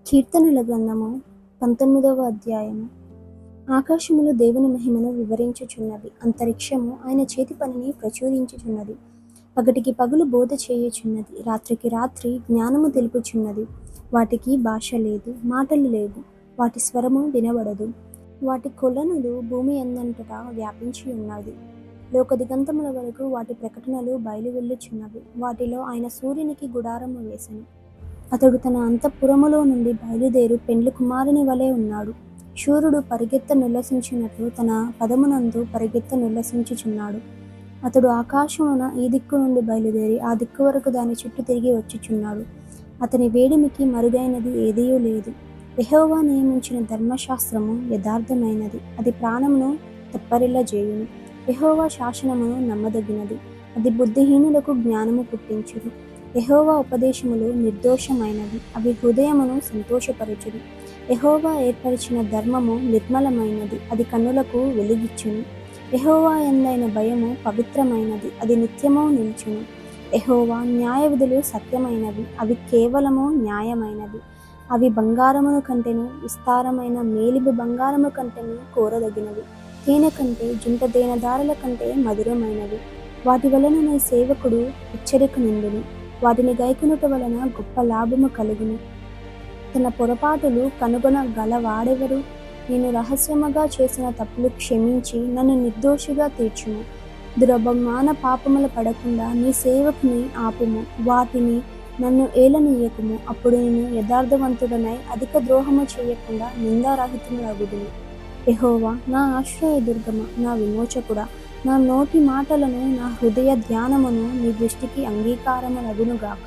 కీర్తనల గ్రంథము 19వ అధ్యాయము. ఆకాశములు దేవుని మహిమను వివరించుచున్నవి, అంతరిక్షము ఆయన చేతి పనిని ప్రచురించుచున్నది. పగటికి పగలు బోధ చేయుచున్నది, రాత్రికి రాత్రి జ్ఞానము తెలుపుచున్నది. వాటికి భాష లేదు, మాటలు లేవు, వాటి స్వరము వినబడదు. వాటి కొలనులు భూమి అందంతటా వ్యాపించి ఉన్నది. లోకదిగంతముల వరకు వాటి ప్రకటనలు బయలువెళ్ళుచున్నవి. వాటిలో ఆయన సూర్యునికి గుడారము వేసెను. అతడు తన అంతఃపురములో నుండి బయలుదేరు పెండ్లి కుమారుని వలె ఉన్నాడు. శూరుడు పరిగెత్త నుల్లసించినట్లు తన పదమునందు పరిగెత్త నుల్లసించుచున్నాడు. అతడు ఆకాశమున ఈ దిక్కు నుండి బయలుదేరి ఆ దిక్కు వరకు దాని చుట్టూ తిరిగి వచ్చుచున్నాడు. అతని వేడిమికి మరుగైనది ఏదియూ లేదు. యెహోవా నియమించిన ధర్మశాస్త్రము యథార్థమైనది, అది ప్రాణమును తెప్పరిల్లజేయును. యెహోవా శాసనమును నమ్మదగినది, అది బుద్ధిహీనులకు జ్ఞానము పుట్టించును. యెహోవా ఉపదేశములు నిర్దోషమైనవి, అవి హృదయమును సంతోషపరచును. యెహోవా ఏర్పరిచిన ధర్మము నిర్మలమైనది, అది కన్నులకు వెలుగిచ్చును. యెహోవా యందైన భయము పవిత్రమైనది, అది నిత్యము నిలుచును. యెహోవా న్యాయ విధులు సత్యమైనవి, అవి కేవలము న్యాయమైనవి. అవి బంగారమును కంటెను విస్తారమైన మేలిమి బంగారము కంటెను కోరదగినవి. తేనె కంటే జుంట దేనదారుల కంటే మధురమైనవి. వాటి వలన నీ సేవకుడు హెచ్చరిక నుండును. వాటిని గైకొనుట వలన గొప్ప లాభము కలుగును. తన పొరపాటులు కనుగొన గలవాడెవరు? నేను రహస్యముగా చేసిన తప్పులు క్షమించి నన్ను నిర్దోషిగా తీర్చుము. దురభిమాన పాపముల పడకుండా నీ సేవకుని ఆపుము. వాటిని నన్ను ఏలనీయకుము. అప్పుడు నేను యథార్థవంతుడనై అధిక ద్రోహము చేయకుండా నిందారహితుడగుదును. యెహోవా నా ఆశ్రయదుర్గమ, నా విమోచకుడా, నా నోటి మాటలను నా హృదయ ధ్యానమును నీ దృష్టికి అంగీకారములగునుగాక.